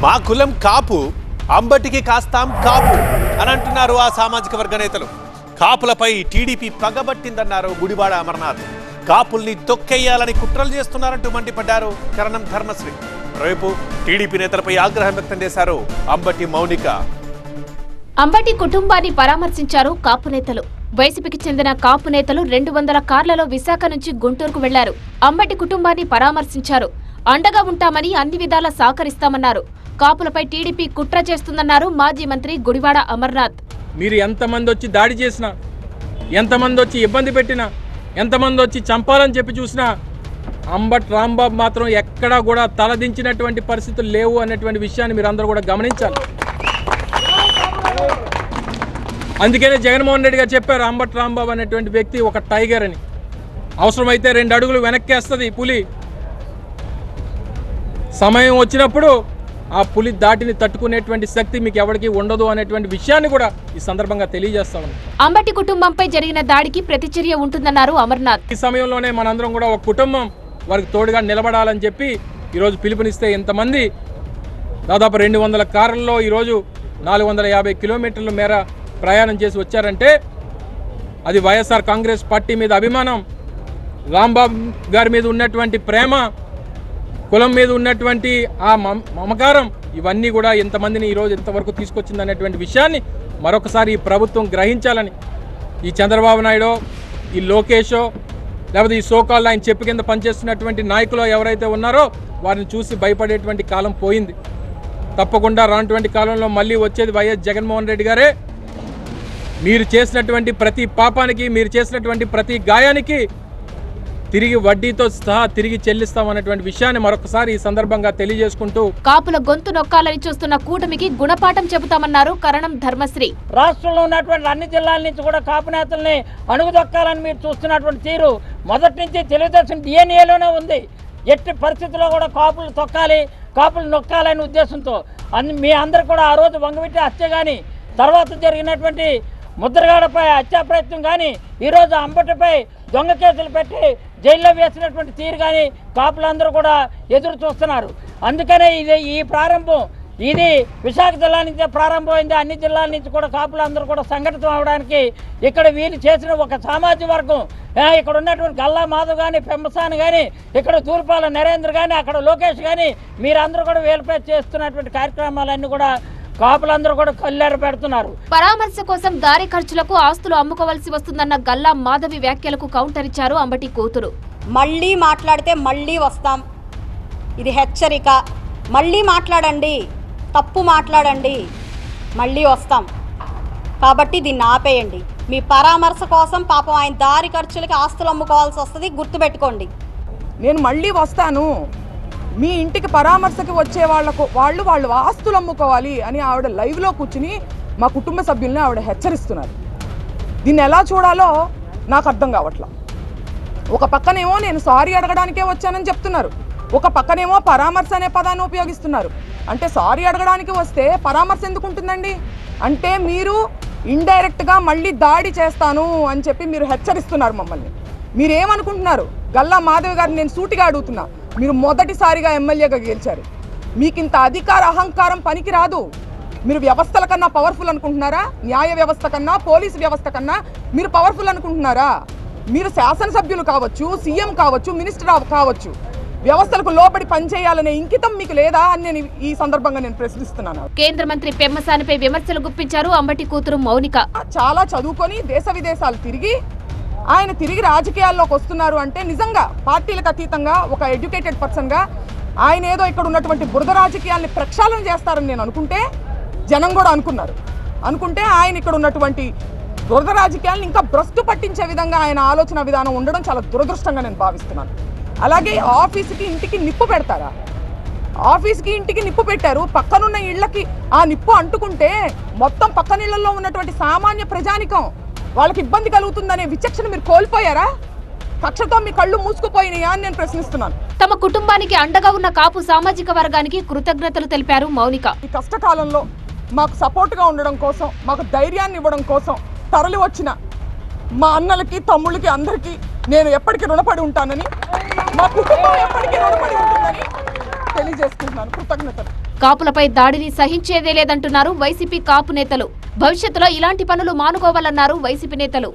మా కులం కాపు, అంబటికి కాస్తాం కాపు అని అంటున్నారు ఆ సామాజిక వర్గ నేతలు. కాపులపై టీడీపీ పగబట్టిందన్నారు గుడివాడ అమర్నాథ్. కాపుల్ని తొక్కేయాలని కుట్రలు చేస్తున్నారంటూ మండిపడ్డారు కరణం ధర్మశ్రీ. రేపు టీడీపీ నేతలపై ఆగ్రహం వ్యక్తం చేశారు అంబటి మౌనిక. అంబటి కుటుంబాన్ని పరామర్శించారు కాపు నేతలు. వైసీపీకి చెందిన కాపు నేతలు 200 కార్లలో విశాఖ నుంచి గుంటూరుకు వెళ్లారు. అంబటి కుటుంబాన్ని పరామర్శించారు. అండగా ఉంటామని అన్ని విధాలా సహకరిస్తామన్నారు. కాపులపై టీడీపీ కుట్ర చేస్తుందన్నారు మాజీ మంత్రి గుడివాడ అమర్నాథ్. మీరు ఎంతమంది వచ్చి దాడి చేసినా, ఎంతమంది వచ్చి ఇబ్బంది పెట్టినా, ఎంతమంది వచ్చి చంపాలని చెప్పి చూసినా అంబటి రాంబాబు మాత్రం ఎక్కడా కూడా తలదించినటువంటి పరిస్థితులు లేవు అనేటువంటి విషయాన్ని మీరు అందరూ కూడా గమనించాలి. అందుకనే జగన్మోహన్ రెడ్డి గారు చెప్పారు, అంబటి రాంబాబు అనేటువంటి వ్యక్తి ఒక టైగర్ అని. అవసరమైతే 2 అడుగులు వెనక్కేస్తుంది పులి. సమయం వచ్చినప్పుడు ఆ పులి దాటిని తట్టుకునేటువంటి శక్తి మీకు ఎవరికి ఉండదు అనేటువంటి విషయాన్ని కూడా ఈ సందర్భంగా తెలియజేస్తామని. అంబటి కుటుంబంపై జరిగిన దాడికి ప్రతిచర్య ఉంటుందన్నారు అమర్నాథ్. ఈ సమయంలోనే మనందరం కూడా ఒక కుటుంబం వారికి తోడుగా నిలబడాలని చెప్పి ఈరోజు పిలుపునిస్తే ఇంతమంది దాదాపు 200 కార్లలో ఈరోజు 450 కిలోమీటర్ల మేర ప్రయాణం చేసి వచ్చారంటే అది వైఎస్ఆర్ కాంగ్రెస్ పార్టీ మీద అభిమానం, రాంబాబు గారి మీద ఉన్నటువంటి ప్రేమ, కులం మీద ఉన్నటువంటి ఆ మమకారం, ఇవన్నీ కూడా ఎంతమందిని ఈరోజు ఎంతవరకు తీసుకొచ్చింది అనేటువంటి విషయాన్ని మరొకసారి ఈ ప్రభుత్వం గ్రహించాలని. ఈ చంద్రబాబు నాయుడు, ఈ లోకేషో, లేకపోతే ఈ సోకాళ్ళు ఆయన చెప్పు కింద పనిచేస్తున్నటువంటి నాయకులు ఎవరైతే ఉన్నారో వారిని చూసి భయపడేటువంటి కాలం పోయింది. తప్పకుండా రానటువంటి కాలంలో మళ్ళీ వచ్చేది వైఎస్ జగన్మోహన్ రెడ్డి గారే. మీరు చేసినటువంటి ప్రతి పాపానికి, మీరు చేసినటువంటి ప్రతి గాయానికి తిరిగి వడ్డీతో సహా తిరిగి చెల్లిస్తామన్నటువంటి విషయాన్ని మరొకసారి ఈ సందర్భంగా తెలియజేసుకుంటూ కాపుల గొంతు నొక్కాలని చూస్తున్న కూటమికి గుణపాఠం చెబుతామన్నారు కరణం ధర్మశ్రీ. రాష్ట్రంలో ఉన్నటువంటి అన్ని జిల్లాల నుంచి కూడా కాపు నేతల్ని అణుగుదొక్కాలని మీరు చూస్తున్నటువంటి తీరు మొదటి నుంచి తెలుగుదేశం డిఎన్ఏలోనే ఉంది. ఎట్టి పరిస్థితుల్లో కూడా కాపులు తొక్కాలి, కాపులు నొక్కాలనే ఉద్దేశంతో మీ అందరు కూడా ఆ రోజు వంగవీటి హత్య కానీ, తర్వాత జరిగినటువంటి ముద్రగాడపై హత్యా ప్రయత్నం కానీ, ఈరోజు అంబటిపై దొంగ కేసులు పెట్టి జైల్లో వేసినటువంటి తీరు కానీ కాపులందరూ కూడా ఎదురు చూస్తున్నారు. అందుకనే ఈ ప్రారంభం ఇది విశాఖ జిల్లా నుంచే ప్రారంభమైంది. అన్ని జిల్లాల నుంచి కూడా కాపులందరూ కూడా సంఘటితం అవడానికి ఇక్కడ వీళ్ళు చేసిన ఒక సామాజిక వర్గం, ఇక్కడ ఉన్నటువంటి గల్లా మాధవ్ కానీ, పెంబసాని కానీ, ఇక్కడ దూర్పాల నరేంద్ర కానీ, అక్కడ లోకేష్ కానీ, మీరందరూ కూడా వీళ్ళపై చేస్తున్నటువంటి కార్యక్రమాలన్నీ కూడా కాపులందరూ కూడా కళ్ళెర పెడుతున్నారు. పరామర్శ కోసం దారి ఖర్చులకు ఆస్తులు అమ్ముకోవాల్సి వస్తుందన్న గల్లా మాధవి వ్యాఖ్యలకు కౌంటర్ ఇచ్చారు అంబటి కూతురు. మళ్ళీ మాట్లాడితే మళ్ళీ వస్తాం, ఇది హెచ్చరిక. మళ్ళీ మాట్లాడండి, తప్పు మాట్లాడండి, మళ్ళీ వస్తాం. కాబట్టి దీన్ని ఆపేయండి. మీ పరామర్శ కోసం పాపం ఆయన దారి ఖర్చులకి ఆస్తులు అమ్ముకోవాల్సి వస్తుంది, గుర్తుపెట్టుకోండి. నేను మళ్ళీ వస్తాను, మీ ఇంటికి పరామర్శకి వచ్చే వాళ్ళు ఆస్తులు అమ్ముకోవాలి అని ఆవిడ లైవ్లో కూర్చుని మా కుటుంబ సభ్యుల్ని ఆవిడ హెచ్చరిస్తున్నారు. దీన్ని ఎలా చూడాలో నాకు అర్థం కావట్లా. ఒక పక్కనేమో నేను సారీ అడగడానికే వచ్చానని చెప్తున్నారు, ఒక పక్కనేమో పరామర్శ అనే పదాన్ని ఉపయోగిస్తున్నారు. అంటే సారీ అడగడానికి వస్తే పరామర్శ ఎందుకు ఉంటుందండి? అంటే మీరు ఇండైరెక్ట్గా మళ్ళీ దాడి చేస్తాను అని చెప్పి మీరు హెచ్చరిస్తున్నారు మమ్మల్ని. మీరేమనుకుంటున్నారు? గల్లా మాధవి గారిని నేను సూటిగా అడుగుతున్నా, మీరు మొదటిసారిగా ఎమ్మెల్యేగా గెలిచారు, మీకు ఇంత అధికార అహంకారం పనికి రాదు. మీరు వ్యవస్థల కన్నా పవర్ఫుల్ అనుకుంటున్నారా? న్యాయ వ్యవస్థ కన్నా, పోలీసు వ్యవస్థ కన్నా మీరు పవర్ఫుల్ అనుకుంటున్నారా? మీరు శాసనసభ్యులు కావచ్చు, సీఎం కావచ్చు, మినిస్టర్ కావచ్చు, వ్యవస్థలకు లోబడి పనిచేయాలనే ఇంకితం మీకు లేదా అని నేను ఈ సందర్భంగా నేను ప్రశ్నిస్తున్నాను. కేంద్ర మంత్రి పెమ్మసానిపై విమర్శలు గుప్పించారు అంబటి కూతురు మౌనిక. చాలా చదువుకొని దేశ విదేశాలు తిరిగి రాజకీయాల్లోకి వస్తున్నారు అంటే నిజంగా పార్టీలకు అతీతంగా ఒక ఎడ్యుకేటెడ్ పర్సన్గా ఆయన ఏదో ఇక్కడ ఉన్నటువంటి బురద రాజకీయాల్ని ప్రక్షాళన చేస్తారని నేను అనుకుంటే, జనం కూడా అనుకుంటే ఆయన ఇక్కడ ఉన్నటువంటి బురద రాజకీయాలను ఇంకా భ్రష్టు పట్టించే విధంగా ఆయన ఆలోచన విధానం ఉండడం చాలా దురదృష్టంగా నేను భావిస్తున్నాను. అలాగే ఆఫీసుకి ఇంటికి నిప్పు పెడతారా? ఆఫీస్కి ఇంటికి నిప్పు పెట్టారు, పక్కనున్న ఇళ్లకి ఆ నిప్పు అంటుకుంటే మొత్తం పక్కనిళ్లలో ఉన్నటువంటి సామాన్య ప్రజానికం వాళ్ళకి ఇబ్బంది కలుగుతుందనే విచక్షణ మీరు కోల్పోయారా? కక్షతో మీ కళ్ళు మూసుకుపోయినాయా అని నేను ప్రశ్నిస్తున్నాను. తమ కుటుంబానికి అండగా ఉన్న కాపు సామాజిక వర్గానికి కృతజ్ఞతలు తెలిపారు మౌనిక. ఈ కష్టకాలంలో మాకు సపోర్ట్గా ఉండడం కోసం, మాకు ధైర్యాన్ని ఇవ్వడం కోసం తరలి వచ్చిన మా అన్నలకి, తమ్ముళ్ళకి, అందరికీ నేను ఎప్పటికీ రుణపడి ఉంటానని, మా కుటుంబం ఎప్పటికీ రుణపడి ఉంటుందని తెలియజేసుకుంటున్నాను. కృతజ్ఞతలు. కాపులపై దాడిని సహించేదే లేదంటున్నారు వైసీపీ కాపు నేతలు. భవిష్యత్తులో ఇలాంటి పనులు మానుకోవాలన్నారు వైసీపీ నేతలు.